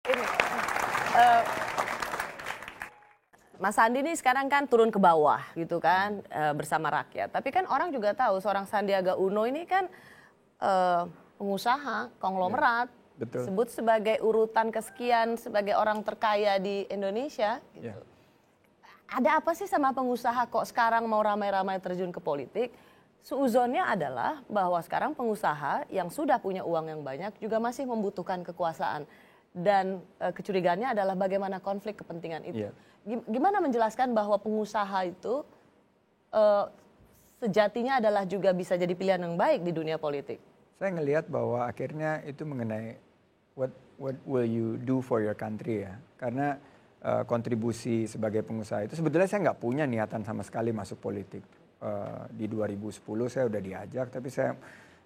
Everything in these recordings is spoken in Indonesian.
Ini, eh, Mas Sandi ini sekarang kan turun ke bawah gitu kan bersama rakyat. Tapi kan orang juga tahu seorang Sandiaga Uno ini kan pengusaha konglomerat, betul. disebut sebagai urutan kesekian sebagai orang terkaya di Indonesia. Gitu. Ada apa sih sama pengusaha kok sekarang mau ramai-ramai terjun ke politik? Suuzonnya adalah bahwa sekarang pengusaha yang sudah punya uang yang banyak juga masih membutuhkan kekuasaan. Dan kecurigaannya adalah bagaimana konflik kepentingan itu. Gimana menjelaskan bahwa pengusaha itu sejatinya adalah juga bisa jadi pilihan yang baik di dunia politik? Saya ngelihat bahwa akhirnya itu mengenai what will you do for your country ya. Karena kontribusi sebagai pengusaha itu sebetulnya saya nggak punya niatan sama sekali masuk politik. Di 2010 saya udah diajak, tapi saya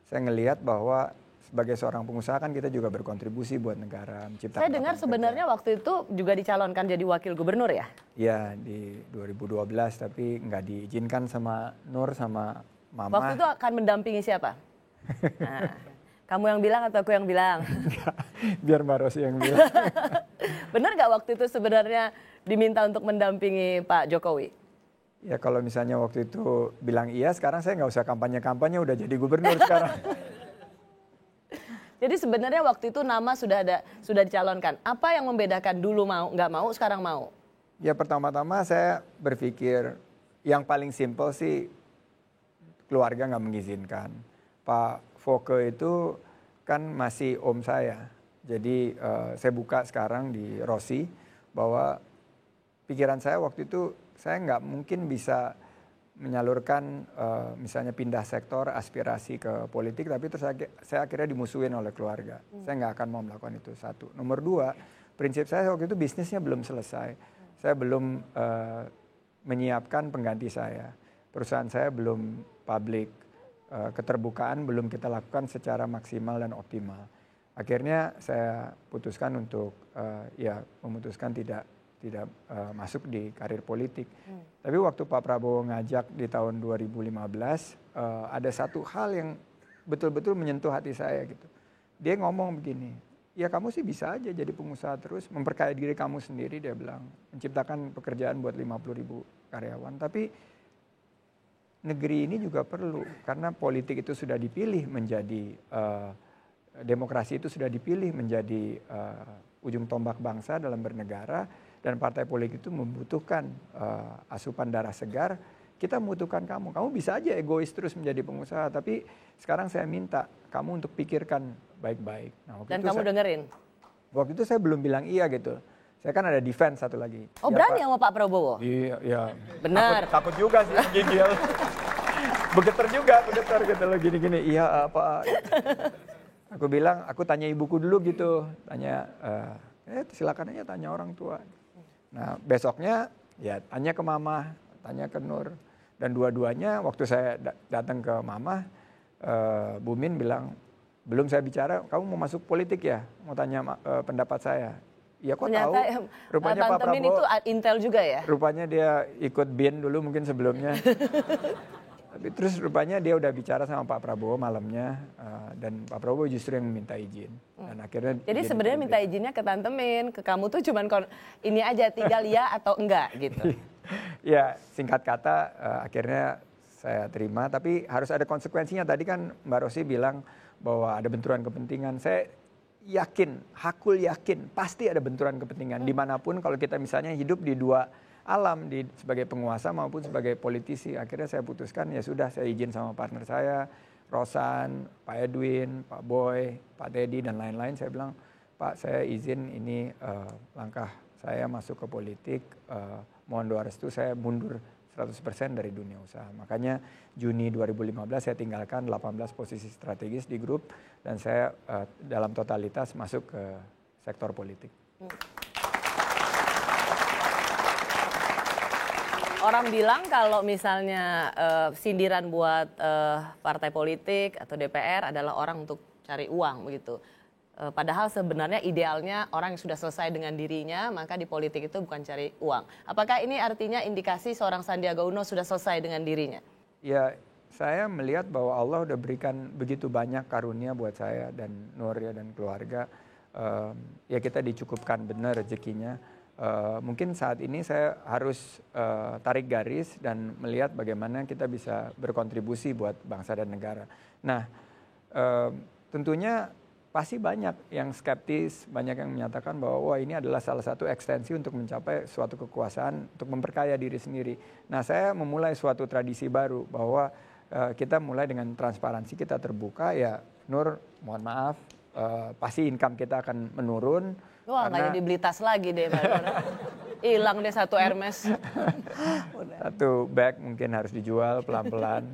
ngelihat bahwa sebagai seorang pengusaha kan kita juga berkontribusi buat negara, menciptakan. Saya dengar sebenarnya waktu itu juga dicalonkan jadi wakil gubernur ya? Iya, di 2012 tapi nggak diizinkan sama Nur sama Mama. Waktu itu akan mendampingi siapa? Nah, kamu yang bilang atau aku yang bilang? Biar Mbak Rosi yang bilang. Benar nggak waktu itu sebenarnya diminta untuk mendampingi Pak Jokowi? Ya kalau misalnya waktu itu bilang iya, sekarang saya nggak usah kampanye-kampanye, udah jadi gubernur sekarang. Jadi sebenarnya waktu itu nama sudah dicalonkan. Apa yang membedakan dulu mau nggak mau, sekarang mau? Ya pertama-tama saya berpikir yang paling simpel sih keluarga nggak mengizinkan. Pak Foke itu kan masih om saya. Jadi saya buka sekarang di Rossi bahwa pikiran saya waktu itu saya nggak mungkin bisa menyalurkan misalnya pindah sektor aspirasi ke politik, tapi terus saya akhirnya dimusuhin oleh keluarga. Saya nggak akan mau melakukan itu, satu. Nomor dua, prinsip saya waktu itu bisnisnya belum selesai. Saya belum menyiapkan pengganti saya. Perusahaan saya belum publik. Keterbukaan belum kita lakukan secara maksimal dan optimal. Akhirnya saya putuskan untuk memutuskan tidak masuk di karir politik. Tapi waktu Pak Prabowo ngajak di tahun 2015, ada satu hal yang betul-betul menyentuh hati saya gitu. Dia ngomong begini, ya kamu sih bisa aja jadi pengusaha terus, memperkaya diri kamu sendiri, dia bilang. Menciptakan pekerjaan buat 50.000 karyawan. Tapi negeri ini juga perlu, karena politik itu sudah dipilih menjadi, demokrasi itu sudah dipilih menjadi ujung tombak bangsa dalam bernegara. Dan partai politik itu membutuhkan asupan darah segar. Kita membutuhkan kamu. Kamu bisa aja egois terus menjadi pengusaha. Tapi sekarang saya minta kamu untuk pikirkan baik-baik. Nah, dan kamu dengerin? Waktu itu saya belum bilang iya gitu. Saya kan ada defense satu lagi. Oh ya, berani sama Pak Prabowo? Iya. Benar. Takut juga sih gigil. Begeter gitu loh gini-gini. Iya apa. Aku bilang, aku tanya ibuku dulu gitu. Tanya, silakan aja tanya orang tua. Nah besoknya ya tanya ke Mama, tanya ke Nur. Dan dua-duanya waktu saya datang ke Mama, Bu Min bilang, belum saya bicara, kamu mau masuk politik ya? Mau tanya pendapat saya? Ya kok tahu? Rupanya Pak Prabowo itu intel juga ya? Rupanya dia ikut BIN dulu mungkin sebelumnya. Tapi terus rupanya dia udah bicara sama Pak Prabowo malamnya, dan Pak Prabowo justru yang meminta izin. Dan akhirnya jadi sebenarnya minta izinnya ke Tante Min, ke kamu tuh cuman ini aja, tinggal ya atau enggak gitu. Ya singkat kata akhirnya saya terima, tapi harus ada konsekuensinya. Tadi kan Mbak Rosi bilang bahwa ada benturan kepentingan. Saya yakin, hakul yakin pasti ada benturan kepentingan dimanapun kalau kita misalnya hidup di dua alam, sebagai penguasa maupun sebagai politisi. Akhirnya saya putuskan ya sudah, saya izin sama partner saya, Rosan, Pak Edwin, Pak Boy, Pak Teddy dan lain-lain. Saya bilang, Pak saya izin ini langkah saya masuk ke politik, mohon doa restu, saya mundur 100% dari dunia usaha. Makanya Juni 2015 saya tinggalkan 18 posisi strategis di grup dan saya dalam totalitas masuk ke sektor politik. Orang bilang kalau misalnya sindiran buat partai politik atau DPR adalah orang untuk cari uang begitu. Padahal sebenarnya idealnya orang yang sudah selesai dengan dirinya, maka di politik itu bukan cari uang. Apakah ini artinya indikasi seorang Sandiaga Uno sudah selesai dengan dirinya? Ya, saya melihat bahwa Allah udah berikan begitu banyak karunia buat saya dan Nur ya dan keluarga. ya kita dicukupkan benar rezekinya. Mungkin saat ini saya harus tarik garis dan melihat bagaimana kita bisa berkontribusi buat bangsa dan negara. Nah, tentunya pasti banyak yang skeptis, banyak yang menyatakan bahwa wah ini adalah salah satu ekstensi untuk mencapai suatu kekuasaan, untuk memperkaya diri sendiri. Nah, saya memulai suatu tradisi baru bahwa kita mulai dengan transparansi, kita terbuka ya. Nur, mohon maaf, pasti income kita akan menurun. Wah, nggak jadi beli tas lagi deh, hilang deh satu Hermes. Satu bag mungkin harus dijual pelan-pelan.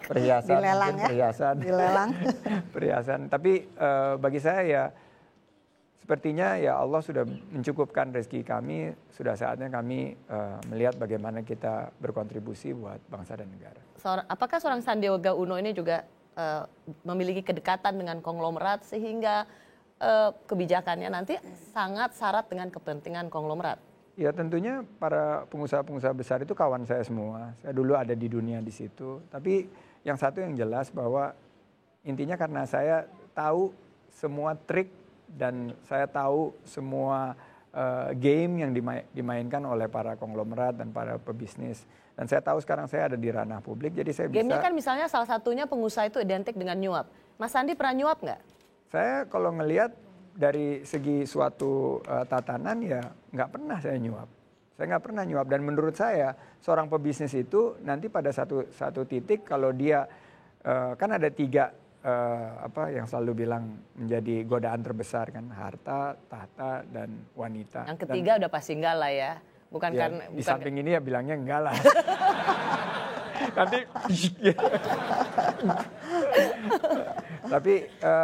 Perhiasan, dilelang ya? Perhiasan. Dilelang. Perhiasan. Tapi bagi saya ya sepertinya ya Allah sudah mencukupkan rezeki kami. Sudah saatnya kami melihat bagaimana kita berkontribusi buat bangsa dan negara. Apakah seorang Sandiaga Uno ini juga memiliki kedekatan dengan konglomerat sehingga kebijakannya nanti sangat syarat dengan kepentingan konglomerat? Ya tentunya para pengusaha-pengusaha besar itu kawan saya semua. Saya dulu ada di dunia di situ. Tapi yang satu yang jelas bahwa intinya karena saya tahu semua trik dan saya tahu semua game yang dimainkan oleh para konglomerat dan para pebisnis. Dan saya tahu sekarang saya ada di ranah publik, jadi saya bisa... Game-nya kan misalnya salah satunya pengusaha itu identik dengan nyuap. Mas Sandi pernah nyuap nggak? Saya kalau ngelihat dari segi suatu tatanan ya nggak pernah saya nyuap. Saya nggak pernah nyuap dan menurut saya seorang pebisnis itu nanti pada satu titik kalau dia kan ada tiga yang selalu bilang menjadi godaan terbesar kan, harta, tahta dan wanita. Yang ketiga udah pasti enggak lah ya. Bukan ya, karena di samping ini ya bilangnya enggak lah. Nanti tapi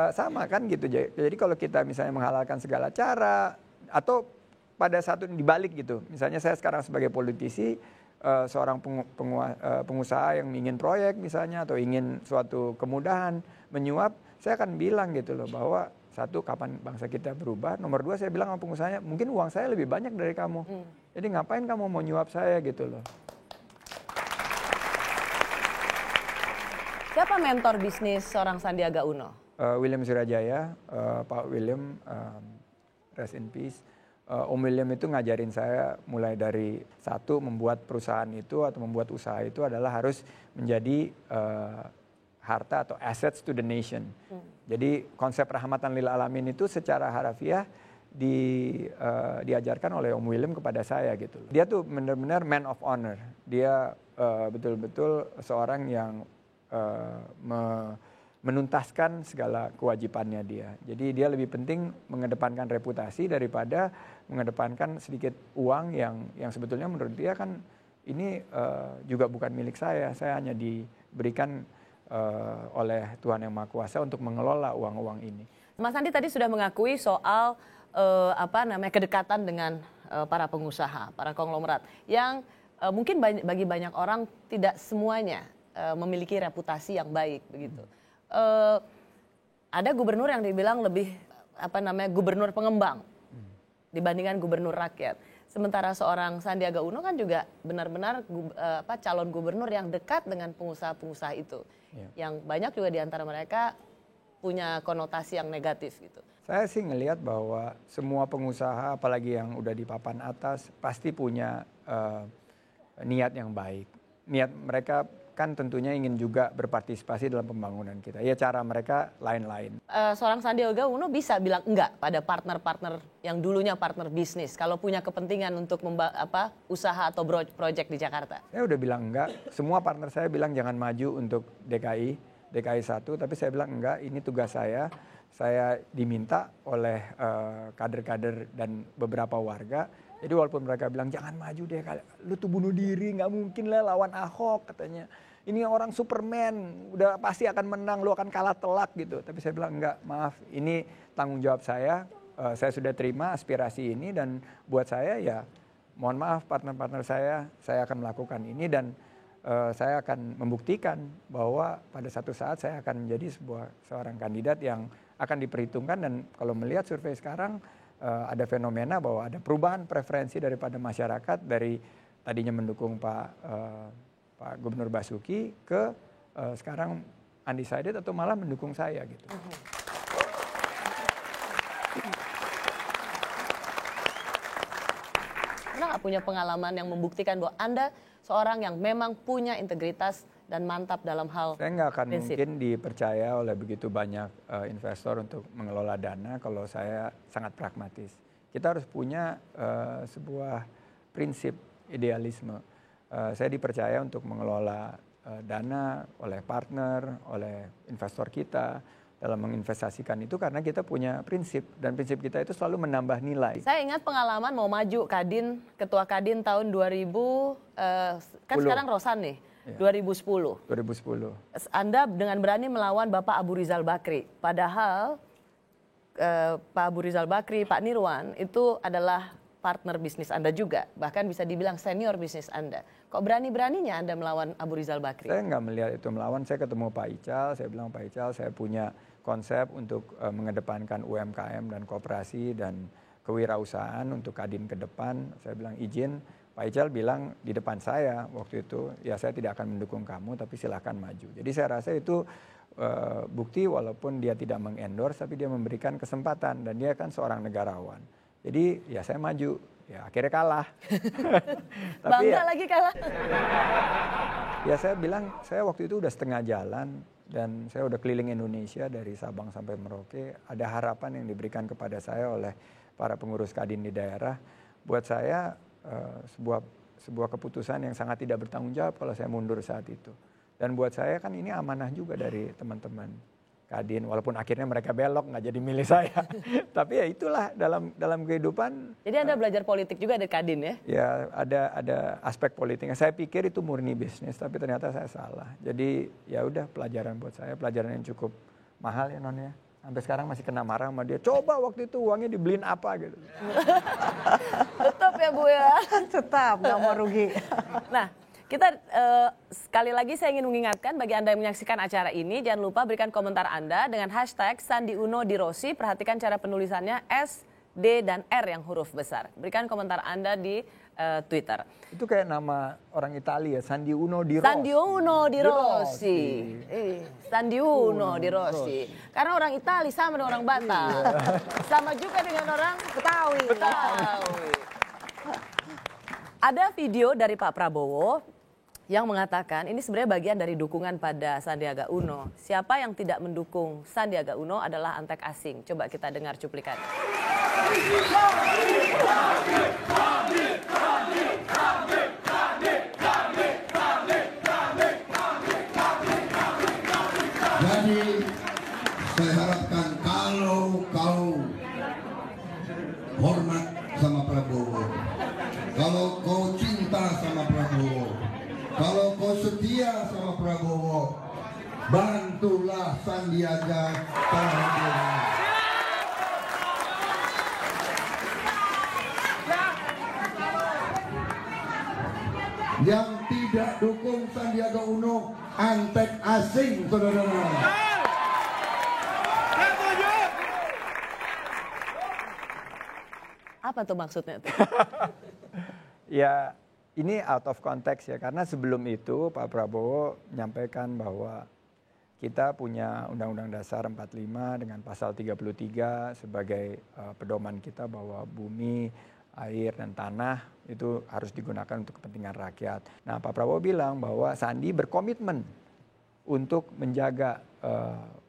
sama kan gitu. Jadi kalau kita misalnya menghalalkan segala cara atau pada satu dibalik gitu. Misalnya saya sekarang sebagai politisi, seorang pengusaha yang ingin proyek misalnya atau ingin suatu kemudahan menyuap, saya akan bilang gitu loh bahwa satu, kapan bangsa kita berubah. Nomor dua, saya bilang sama pengusahanya, mungkin uang saya lebih banyak dari kamu. Jadi ngapain kamu mau nyuap saya gitu loh. Siapa mentor bisnis seorang Sandiaga Uno? William Surajaya, Pak William, rest in peace. Om William itu ngajarin saya mulai dari satu, membuat perusahaan itu atau membuat usaha itu adalah harus menjadi harta atau assets to the nation. Jadi konsep rahmatan lil alamin itu secara harafiah diajarkan oleh Om William kepada saya gitu. Dia tuh benar-benar man of honor. Dia betul-betul seorang yang menuntaskan segala kewajibannya dia. Jadi dia lebih penting mengedepankan reputasi daripada mengedepankan sedikit uang yang sebetulnya menurut dia kan ini juga bukan milik saya. Saya hanya diberikan oleh Tuhan Yang Maha Kuasa untuk mengelola uang-uang ini. Mas Andi tadi sudah mengakui soal kedekatan dengan para pengusaha, para konglomerat yang mungkin bagi banyak orang tidak semuanya memiliki reputasi yang baik begitu. Ada gubernur yang dibilang lebih gubernur pengembang dibandingkan gubernur rakyat. Sementara seorang Sandiaga Uno kan juga benar-benar calon gubernur yang dekat dengan pengusaha-pengusaha itu. Yang banyak juga di antara mereka punya konotasi yang negatif gitu. Saya sih ngelihat bahwa semua pengusaha apalagi yang udah di papan atas pasti punya niat yang baik. Niat mereka kan tentunya ingin juga berpartisipasi dalam pembangunan kita. Ya cara mereka lain-lain. Seorang Sandiaga Uno bisa bilang enggak pada partner-partner yang dulunya partner bisnis kalau punya kepentingan untuk usaha atau proyek di Jakarta. Saya udah bilang enggak. Semua partner saya bilang jangan maju untuk DKI 1, tapi saya bilang enggak, ini tugas saya. Saya diminta oleh kader-kader dan beberapa warga. Jadi walaupun mereka bilang jangan maju deh, lu tuh bunuh diri, nggak mungkin lah lawan Ahok katanya. Ini orang Superman, udah pasti akan menang, lu akan kalah telak gitu. Tapi saya bilang enggak, maaf, ini tanggung jawab saya sudah terima aspirasi ini dan buat saya ya mohon maaf partner-partner saya akan melakukan ini dan saya akan membuktikan bahwa pada satu saat saya akan menjadi seorang kandidat yang akan diperhitungkan dan kalau melihat survei sekarang ada fenomena bahwa ada perubahan preferensi daripada masyarakat dari tadinya mendukung Pak Gubernur Basuki ke sekarang undecided atau malah mendukung saya gitu. Pernah nggak punya pengalaman yang membuktikan bahwa Anda seorang yang memang punya integritas dan mantap dalam hal Saya nggak akan prinsip? mungkin dipercaya oleh begitu banyak investor untuk mengelola dana kalau saya sangat pragmatis. Kita harus punya sebuah prinsip idealisme. Saya dipercaya untuk mengelola dana oleh partner, oleh investor kita dalam menginvestasikan itu karena kita punya prinsip dan prinsip kita itu selalu menambah nilai. Saya ingat pengalaman mau maju Kadin, ketua Kadin tahun 2000, kan 10. sekarang Rosan nih, Ya. 2010. 2010. Anda dengan berani melawan Bapak Abu Rizal Bakri. Padahal Pak Abu Rizal Bakri, Pak Nirwan itu adalah partner bisnis Anda juga. Bahkan bisa dibilang senior bisnis Anda. Kok berani-beraninya Anda melawan Abu Rizal Bakri? Saya nggak melihat itu melawan. Saya ketemu Pak Ical, saya bilang Pak Ical saya punya konsep untuk mengedepankan UMKM dan koperasi dan kewirausahaan untuk Kadin ke depan. Saya bilang izin. Pak Ical bilang di depan saya waktu itu, ya saya tidak akan mendukung kamu tapi silahkan maju. Jadi saya rasa itu bukti walaupun dia tidak mengendorse tapi dia memberikan kesempatan dan dia kan seorang negarawan. Jadi ya saya maju, ya akhirnya kalah. Tapi Bangga ya, lagi kalah. ya saya bilang saya waktu itu udah setengah jalan dan saya udah keliling Indonesia dari Sabang sampai Merauke. Ada harapan yang diberikan kepada saya oleh para pengurus Kadin di daerah. Buat saya sebuah keputusan yang sangat tidak bertanggung jawab kalau saya mundur saat itu. Dan buat saya kan ini amanah juga dari teman-teman Kadin, walaupun akhirnya mereka belok nggak jadi milih saya. Tapi ya itulah dalam kehidupan. Jadi Anda belajar politik juga dari Kadin ya? Ya ada aspek politiknya. Saya pikir itu murni bisnis, tapi ternyata saya salah. Jadi ya udah pelajaran buat saya, pelajaran yang cukup mahal ya Non ya. Sampai sekarang masih kena marah sama dia. Coba waktu itu uangnya dibeliin apa gitu. Tetap ya Bu ya. Tetap nggak mau rugi. Nah, kita sekali lagi saya ingin mengingatkan bagi Anda yang menyaksikan acara ini, jangan lupa berikan komentar Anda dengan hashtag Sandi Uno di Rossi. Perhatikan cara penulisannya S, D, dan R yang huruf besar. Berikan komentar Anda di Twitter. Itu kayak nama orang Italia, Sandi Uno di Rossi. Sandi Uno di Rossi. Sandi Uno di Rossi. Karena orang Itali sama dengan orang Batak. Sama juga dengan orang Betawi. Ada video dari Pak Prabowo yang mengatakan ini sebenarnya bagian dari dukungan pada Sandiaga Uno. Siapa yang tidak mendukung Sandiaga Uno adalah antek asing. Coba kita dengar cuplikan. Jadi saya harapkan kalau kau hormat sama Prabowo, kalau kau cinta sama Prabowo, kalau kau setia sama Prabowo, bantulah Sandiaga Uno. Yang tidak dukung Sandiaga Uno, antek asing, saudara-saudara. Apa tuh maksudnya tuh? Ya ini out of context ya, karena sebelum itu Pak Prabowo menyampaikan bahwa kita punya Undang-Undang Dasar 45 dengan pasal 33 sebagai pedoman kita bahwa bumi, air, dan tanah itu harus digunakan untuk kepentingan rakyat. Nah Pak Prabowo bilang bahwa Sandi berkomitmen untuk menjaga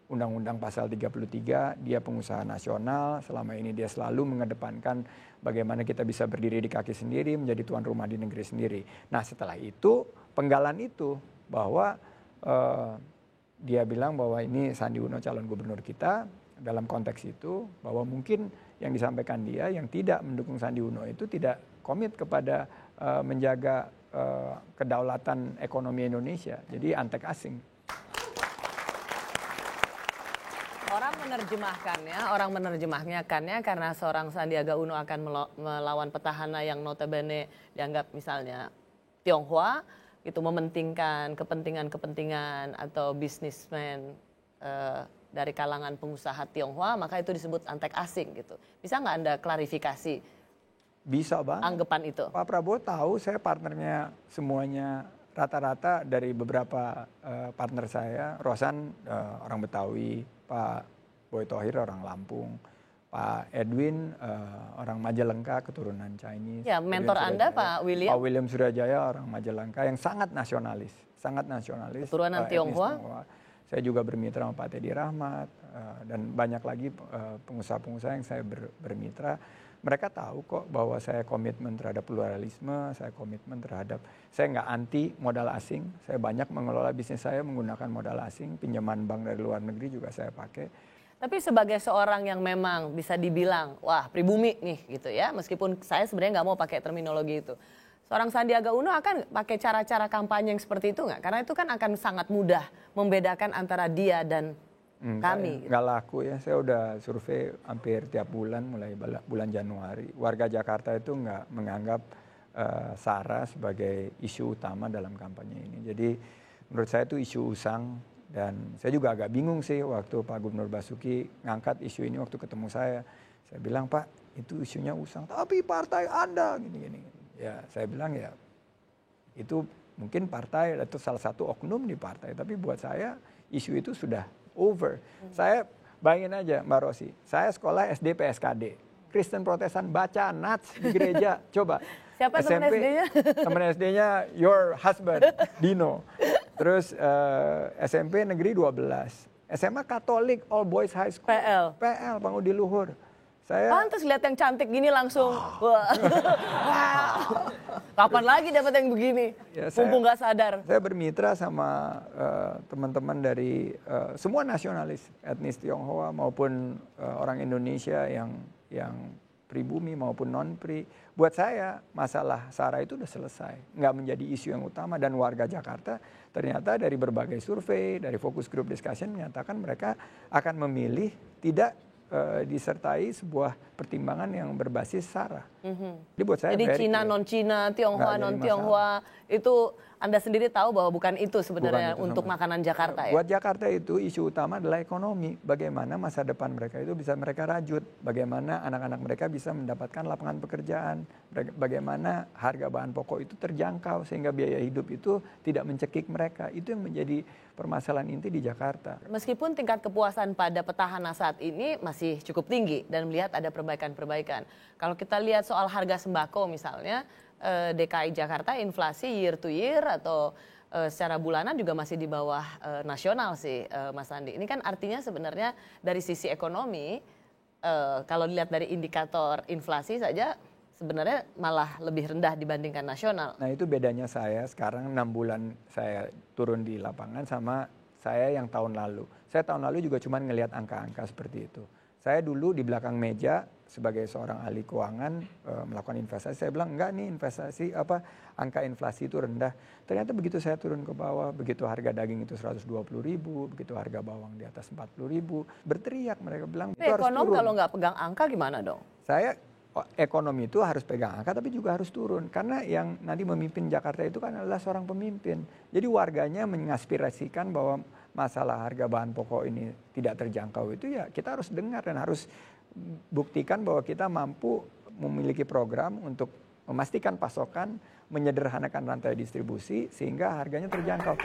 Undang-Undang pasal 33, dia pengusaha nasional, selama ini dia selalu mengedepankan bagaimana kita bisa berdiri di kaki sendiri, menjadi tuan rumah di negeri sendiri. Nah setelah itu, penggalan itu bahwa dia bilang bahwa ini Sandi Uno calon gubernur kita, dalam konteks itu bahwa mungkin yang disampaikan dia yang tidak mendukung Sandi Uno itu tidak komit kepada menjaga kedaulatan ekonomi Indonesia, jadi antek asing. Orang menerjemahkannya karena seorang Sandiaga Uno akan melawan petahana yang notabene dianggap misalnya Tionghoa, itu mementingkan kepentingan atau bisnismen dari kalangan pengusaha Tionghoa, maka itu disebut antek asing gitu. Bisa nggak Anda klarifikasi? Bisa Bang. Anggapan itu. Pak Prabowo tahu saya partnernya semuanya rata-rata dari beberapa partner saya. Rosan orang Betawi, Pak Boy Thohir orang Lampung, Pak Edwin orang Majalengka, keturunan Chinese. Ya, mentor Anda Pak William. Pak William Surajaya orang Majalengka yang sangat nasionalis. Keturunan Tionghoa. Saya juga bermitra sama Pak Teddy Rahmat dan banyak lagi pengusaha-pengusaha yang saya bermitra. Mereka tahu kok bahwa saya komitmen terhadap pluralisme, saya komitmen terhadap, saya nggak anti modal asing. Saya banyak mengelola bisnis saya menggunakan modal asing, pinjaman bank dari luar negeri juga saya pakai. Tapi sebagai seorang yang memang bisa dibilang, wah pribumi nih gitu ya, meskipun saya sebenarnya nggak mau pakai terminologi itu. Seorang Sandiaga Uno akan pakai cara-cara kampanye yang seperti itu nggak? Karena itu kan akan sangat mudah membedakan antara dia dan kami. Nggak laku ya, saya udah survei hampir tiap bulan mulai bulan Januari. Warga Jakarta itu nggak menganggap SARA sebagai isu utama dalam kampanye ini. Jadi menurut saya itu isu usang dan saya juga agak bingung sih waktu Pak Gubernur Basuki ngangkat isu ini waktu ketemu saya. Saya bilang, Pak itu isunya usang, tapi partai Anda gini-gini. Ya saya bilang ya itu mungkin partai atau salah satu oknum di partai, tapi buat saya isu itu sudah over. Saya bayangin aja Mbak Rosi, saya sekolah SD PSKD, Kristen Protestan baca Nats di gereja, coba. Siapa teman SD-nya? Teman SD-nya your husband, Dino. Terus SMP Negeri 12, SMA Katolik All Boys High School. PL Pangudi Luhur. Saya pantas lihat yang cantik gini langsung. Wah. Kapan lagi dapat yang begini? Ya, mumpung nggak sadar. Saya bermitra sama teman-teman dari semua nasionalis, etnis Tionghoa maupun orang Indonesia yang pribumi maupun non-pri. Buat saya masalah SARA itu udah selesai, nggak menjadi isu yang utama dan warga Jakarta ternyata dari berbagai survei, dari focus group discussion menyatakan mereka akan memilih tidak disertai sebuah pertimbangan yang berbasis SARA. Jadi buat saya Cina non-Cina, Tionghoa non-Tionghoa itu Anda sendiri tahu bahwa bukan itu sebenarnya untuk makanan Jakarta ya? Buat Jakarta itu isu utama adalah ekonomi. Bagaimana masa depan mereka itu bisa mereka rajut. Bagaimana anak-anak mereka bisa mendapatkan lapangan pekerjaan. Bagaimana harga bahan pokok itu terjangkau sehingga biaya hidup itu tidak mencekik mereka. Itu yang menjadi permasalahan inti di Jakarta. Meskipun tingkat kepuasan pada petahana saat ini masih cukup tinggi dan melihat ada perbaikan-perbaikan. Kalau kita lihat soal harga sembako misalnya, DKI Jakarta inflasi year to year atau secara bulanan juga masih di bawah nasional sih Mas Andi. Ini kan artinya sebenarnya dari sisi ekonomi kalau dilihat dari indikator inflasi saja sebenarnya malah lebih rendah dibandingkan nasional. Nah itu bedanya saya sekarang 6 bulan saya turun di lapangan sama saya yang tahun lalu. Saya tahun lalu juga cuma ngelihat angka-angka seperti itu. Saya dulu di belakang meja sebagai seorang ahli keuangan melakukan investasi. Saya bilang enggak nih investasi angka inflasi itu rendah. Ternyata begitu saya turun ke bawah, begitu harga daging itu 120.000, begitu harga bawang di atas 40.000, berteriak mereka bilang itu harus turun. Ekonom kalau nggak pegang angka gimana dong? Saya ekonomi itu harus pegang angka tapi juga harus turun karena yang nanti memimpin Jakarta itu kan adalah seorang pemimpin. Jadi warganya mengaspirasikan bahwa masalah harga bahan pokok ini tidak terjangkau itu ya kita harus dengar dan harus buktikan bahwa kita mampu memiliki program untuk memastikan pasokan, menyederhanakan rantai distribusi sehingga harganya terjangkau.